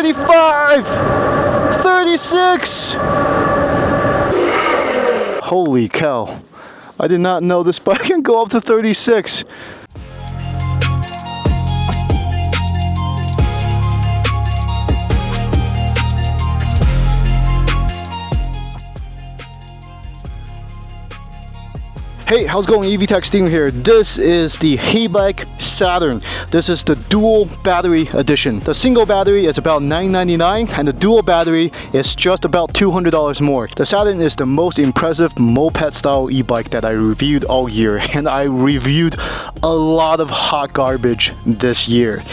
35, 36. Holy cow. I did not know this bike can go up to 36. Hey, how's it going? EV Tech Steam here. This is the Heybike Saturn. This is the dual battery edition. The single battery is about $999 and the dual battery is just about $200 more. The Saturn is the most impressive moped style e-bike that I reviewed all year, and I reviewed a lot of hot garbage this year.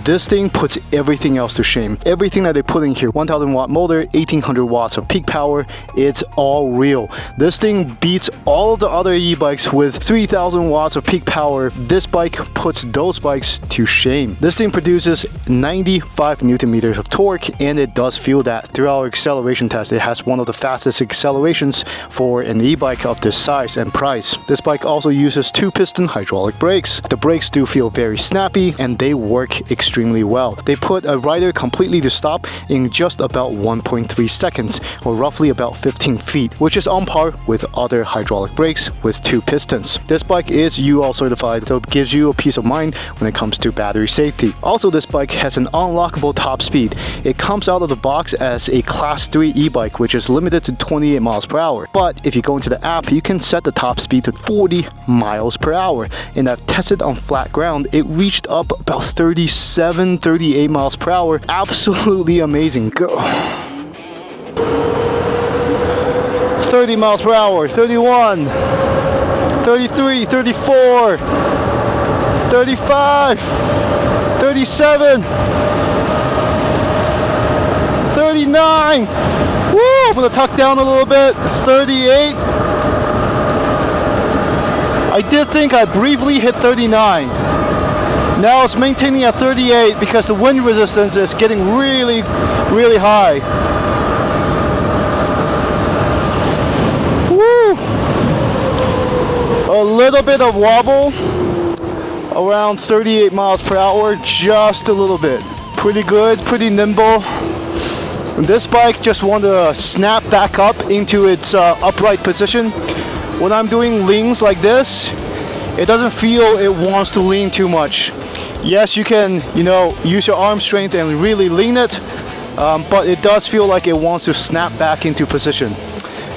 This thing puts everything else to shame. Everything that they put in here, 1000 watt motor, 1800 watts of peak power, it's all real. This thing beats all of the other e-bikes with 3000 watts of peak power. This bike puts those bikes to shame. This thing produces 95 Newton meters of torque, and it does feel that. Through our acceleration test, it has one of the fastest accelerations for an e-bike of this size and price. This bike also uses 2-piston hydraulic brakes. The brakes do feel very snappy and they work extremely well. They put a rider completely to stop in just about 1.3 seconds, or roughly about 15 feet, which is on par with other hydraulic brakes with 2 pistons. This bike is UL certified, so it gives you a peace of mind when it comes to battery safety. Also, this bike has an unlockable top speed. It comes out of the box as a class 3 e-bike, which is limited to 28 miles per hour. But if you go into the app, you can set the top speed to 40 miles per hour. And I've tested on flat ground, it reached up about 37, 38 miles per hour. Absolutely amazing. Go. 30 miles per hour, 31, 33, 34, 35, 37, 39. Woo! I'm gonna tuck down a little bit. 38. I did think I briefly hit 39. Now it's maintaining at 38 because the wind resistance is getting really, really high. A little bit of wobble, around 38 miles per hour, just a little bit. Pretty good, pretty nimble. And this bike just wanted to snap back up into its upright position. When I'm doing leans like this, it doesn't feel it wants to lean too much. Yes, you can, use your arm strength and really lean it, but it does feel like it wants to snap back into position.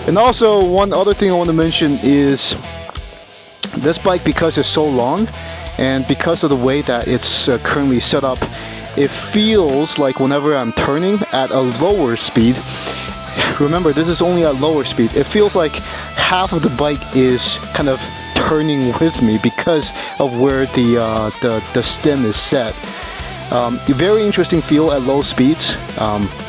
And also, one other thing I want to mention is this bike, because it's so long and because of the way that it's currently set up, it feels like whenever I'm turning at a lower speed, remember this is only at lower speed, it feels like half of the bike is kind of turning with me because of where the stem is set. Very interesting feel at low speeds,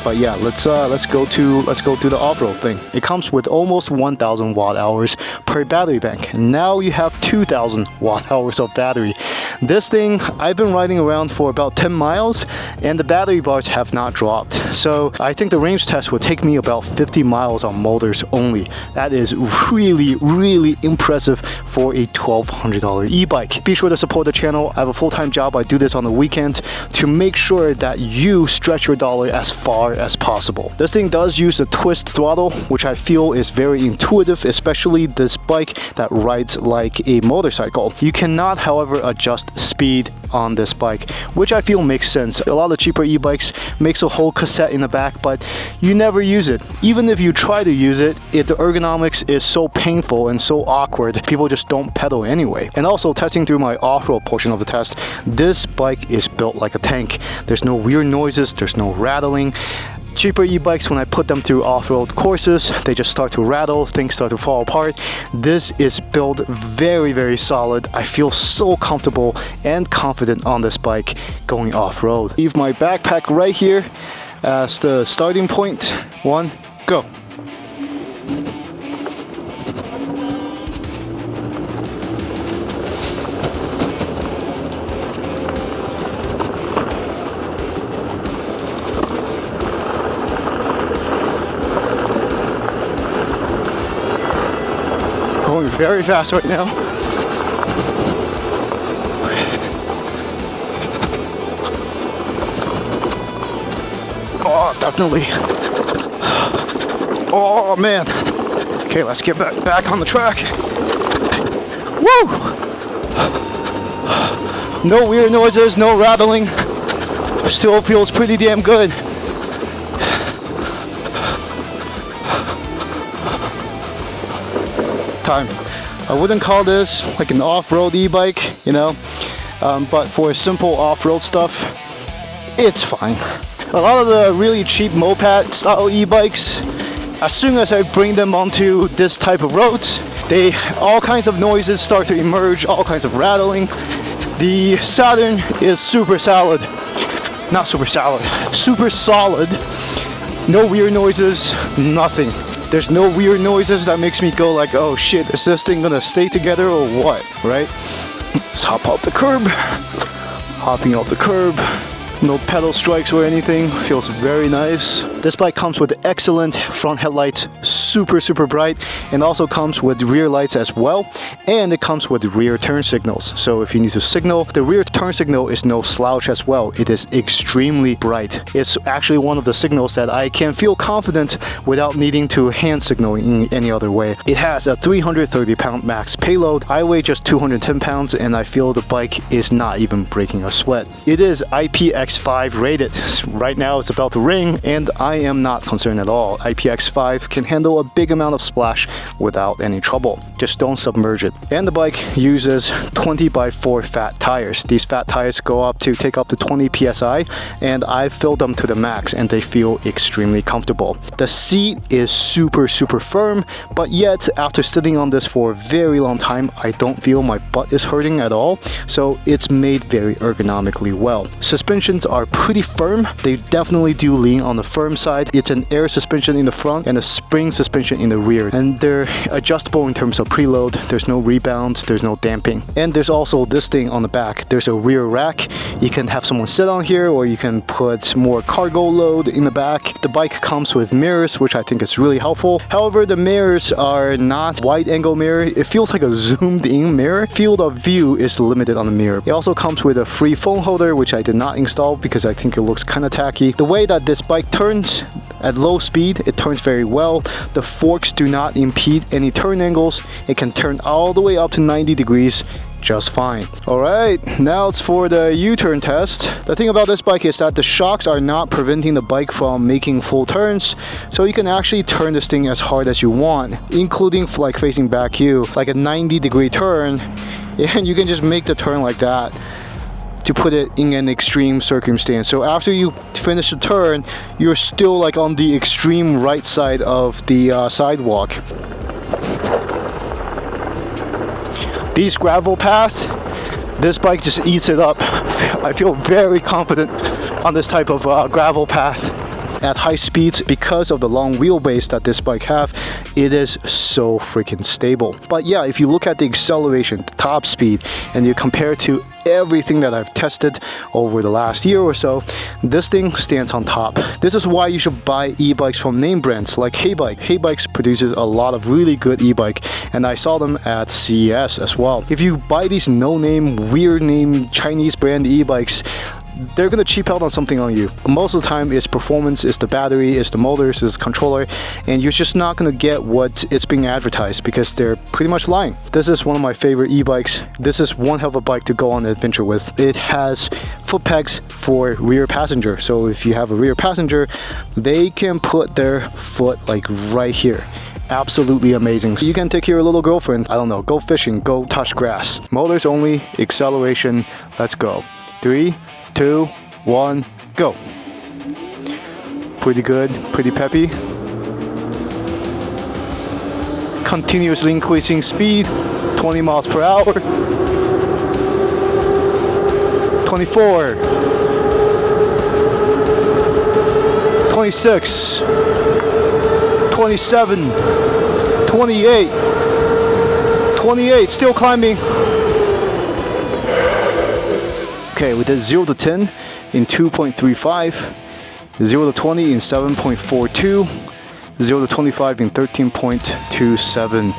but yeah, let's go to the off-road thing. It comes with almost 1000 watt hours per battery bank. Now you have 2000 watt hours of battery. This thing I've been riding around for about 10 miles and the battery bars have not dropped. So I think the range test would take me about 50 miles on motors only. That is really, really impressive for a $1,200 e-bike. Be sure to support the channel. I have a full-time job. I do this on the weekends to make sure that you stretch your dollar as far as possible. This thing does use a twist throttle, which I feel is very intuitive, especially this bike that rides like a motorcycle. You cannot, however, adjust speed on this bike, which I feel makes sense. A lot of cheaper e-bikes makes a whole cassette in the back, but you never use it. Even if you try to use it, the ergonomics is so painful and so awkward, people just don't pedal anyway. And also, testing through my off-road portion of the test, this bike is built like a tank. There's no weird noises, there's no rattling. Cheaper e-bikes, when I put them through off-road courses, they just start to rattle, things start to fall apart. This is built very, very solid. I feel so comfortable and confident on this bike going off-road. Leave my backpack right here as the starting point. 1, go. Going very fast right now. Oh, definitely. Oh man. Okay, let's get back on the track. Woo! No weird noises, no rattling. Still feels pretty damn good. Time. I wouldn't call this like an off-road e-bike, you know, but for simple off-road stuff, it's fine. A lot of the really cheap moped style e-bikes, as soon as I bring them onto this type of roads, all kinds of noises start to emerge, all kinds of rattling. The Saturn is super solid. Not super solid. Super solid. No weird noises, nothing. There's no weird noises that makes me go like, oh shit, is this thing gonna stay together or what, right? Let's hop off the curb. Hopping off the curb. No pedal strikes or anything, feels very nice. This bike comes with excellent front headlights, super bright, and also comes with rear lights as well, and it comes with rear turn signals. So if you need to signal, the rear turn signal is no slouch as well. It is extremely bright. It's actually one of the signals that I can feel confident without needing to hand signal in any other way. It has a 330-pound max payload. I weigh just 210 pounds and I feel the bike is not even breaking a sweat. It is IPX5 rated. Right now it's about to ring and I am not concerned at all. IPX5 can handle a big amount of splash without any trouble. Just don't submerge it. And the bike uses 20x4 fat tires. These fat tires take up to 20 psi, and I've filled them to the max and they feel extremely comfortable. The seat is super firm, but yet after sitting on this for a very long time, I don't feel my butt is hurting at all. So it's made very ergonomically well. Suspensions are pretty firm. They definitely do lean on the firm side. It's an air suspension in the front and a spring suspension in the rear, and they're adjustable in terms of preload. There's no rebounds, there's no damping, and there's also this thing on the back. There's a rear rack. You can have someone sit on here, or you can put more cargo load in the back. The bike comes with mirrors, which I think is really helpful. However, the mirrors are not wide angle mirror. It feels like a zoomed in mirror. Field of view is limited on the mirror. It also comes with a free phone holder, which I did not install because I think it looks kind of tacky. The way that this bike turns at low speed, it turns very well. The forks do not impede any turn angles. It can turn all the way up to 90 degrees just fine. Alright, now it's for the U-turn test. The thing about this bike is that the shocks are not preventing the bike from making full turns, so you can actually turn this thing as hard as you want, including like facing back you, like a 90-degree turn, and you can just make the turn like that to put it in an extreme circumstance. So after you finish the turn, you're still like on the extreme right side of the sidewalk. These gravel paths, this bike just eats it up. I feel very confident on this type of gravel path. At high speeds, because of the long wheelbase that this bike have, it is so freaking stable. But yeah, if you look at the acceleration, the top speed, and you compare it to everything that I've tested over the last year or so, this thing stands on top. This is why you should buy e-bikes from name brands like Heybike. Heybike produces a lot of really good e-bike, and I saw them at CES as well. If you buy these no-name, weird name Chinese brand e-bikes, they're gonna cheap out on something on you. Most of the time it's performance, it's the battery, it's the motors, it's the controller, and you're just not gonna get what it's being advertised because they're pretty much lying. This is one of my favorite e-bikes. This is one hell of a bike to go on an adventure with. It has foot pegs for rear passenger, so if you have a rear passenger, they can put their foot like right here. Absolutely amazing. So you can take your little girlfriend, I don't know, go fishing, go touch grass. Motors only, acceleration, let's go. 3, 2, 1, go. Pretty good, pretty peppy. Continuously increasing speed, 20 miles per hour. 24. 26. 27. 28. 28, still climbing. Okay, we did 0 to 10 in 2.35, 0 to 20 in 7.42, 0 to 25 in 13.27.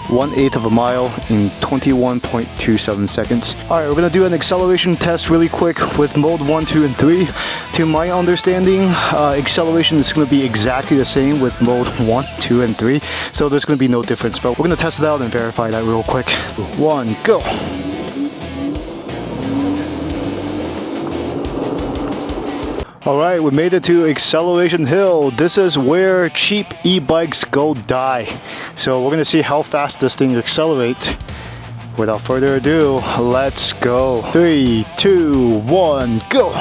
1/8 of a mile in 21.27 seconds. All right, we're gonna do an acceleration test really quick with mode 1, 2, and 3. To my understanding, acceleration is gonna be exactly the same with mode 1, 2, and 3. So there's gonna be no difference, but we're gonna test it out and verify that real quick. 1, go. All right, we made it to Acceleration Hill. This is where cheap e-bikes go die. So we're gonna see how fast this thing accelerates. Without further ado, let's go. 3, 2, 1, go.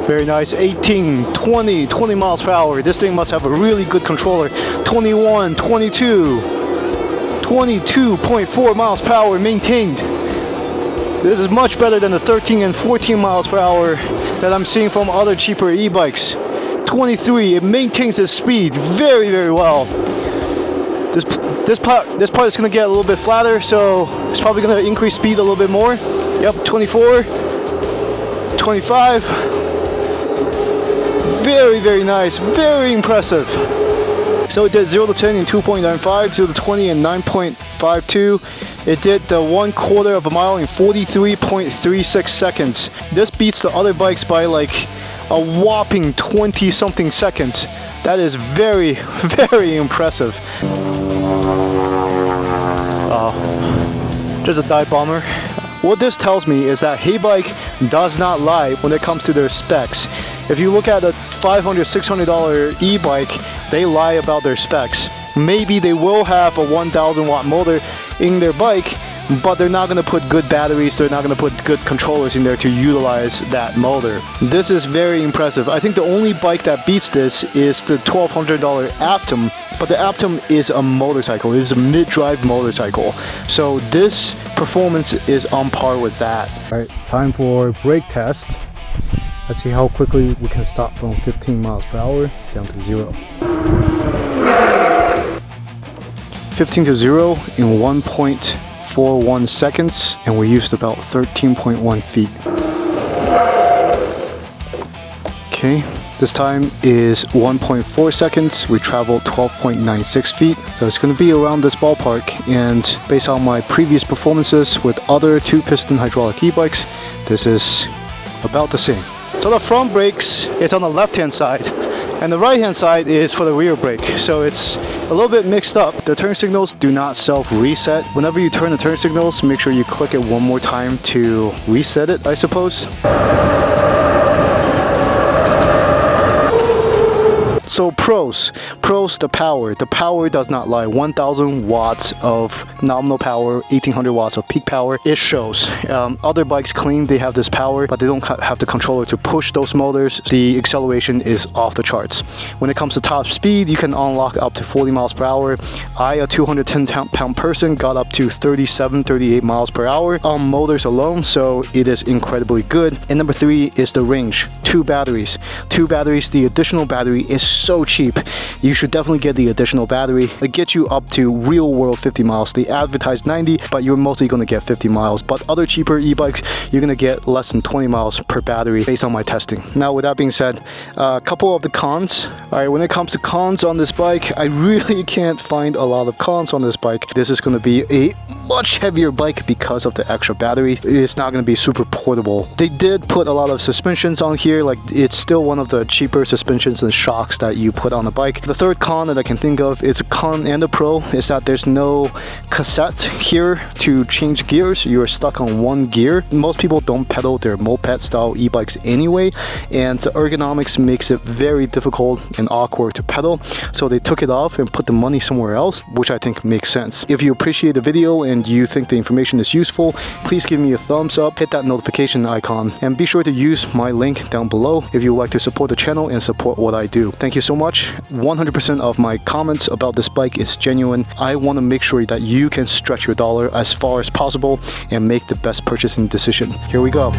Very nice, 18, 20 miles per hour. This thing must have a really good controller. 21, 22, 22.4 miles per hour maintained. This is much better than the 13 and 14 miles per hour that I'm seeing from other cheaper e-bikes. 23, it maintains the speed very, very well. This part is gonna get a little bit flatter, so it's probably gonna increase speed a little bit more. Yep, 24, 25. Very, very nice, very impressive. So it did 0 to 10 in 2.95, 0 to 20 in 9.52. It did the 1/4 of a mile in 43.36 seconds. This beats the other bikes by like a whopping 20 something seconds. That is very, very impressive. Just a dive bomber. What this tells me is that Heybike does not lie when it comes to their specs. If you look at a $500, $600 e-bike, they lie about their specs. Maybe they will have a 1,000 watt motor in their bike, but they're not going to put good batteries, they're not going to put good controllers in there to utilize that motor. This is very impressive. I think the only bike that beats this is the $1,200 Aptum, but the Aptum is a motorcycle, it is a mid-drive motorcycle. So this performance is on par with that. All right, time for brake test. Let's see how quickly we can stop from 15 miles per hour down to 0. 15 to 0 in 1.41 seconds, and we used about 13.1 feet. Okay, this time is 1.4 seconds. We traveled 12.96 feet, so it's going to be around this ballpark. And based on my previous performances with other 2-piston hydraulic e-bikes, this is about the same. So the front brakes is on the left-hand side, and the right-hand side is for the rear brake. So it's a little bit mixed up. The turn signals do not self-reset. Whenever you turn the turn signals, make sure you click it one more time to reset it, I suppose. So pros, the power. The power does not lie. 1,000 watts of nominal power, 1,800 watts of peak power. It shows. Other bikes claim they have this power, but they don't have the controller to push those motors. The acceleration is off the charts. When it comes to top speed, you can unlock up to 40 miles per hour. I, a 210-pound person, got up to 37, 38 miles per hour on motors alone, so it is incredibly good. And number 3 is the range. 2 batteries. 2 batteries. The additional battery is so cheap. You should definitely get the additional battery. It gets you up to real world 50 miles. They advertise 90, but you're mostly going to get 50 miles. But other cheaper e-bikes, you're going to get less than 20 miles per battery based on my testing. Now, with that being said, a couple of the cons. All right, when it comes to cons on this bike, I really can't find a lot of cons on this bike. This is going to be a much heavier bike because of the extra battery. It's not going to be super portable. They did put a lot of suspensions on here. Like, it's still one of the cheaper suspensions and shocks that you put on the bike. The third con that I can think of, it's a con and a pro, is that there's no cassette here to change gears. You're stuck on one gear. Most people don't pedal their moped style e-bikes anyway, and the ergonomics makes it very difficult and awkward to pedal. So they took it off and put the money somewhere else, which I think makes sense. If you appreciate the video and you think the information is useful, please give me a thumbs up, hit that notification icon, and be sure to use my link down below if you would like to support the channel and support what I do. Thank you so much. 100% of my comments about this bike is genuine. I want to make sure that you can stretch your dollar as far as possible and make the best purchasing decision. Here we go.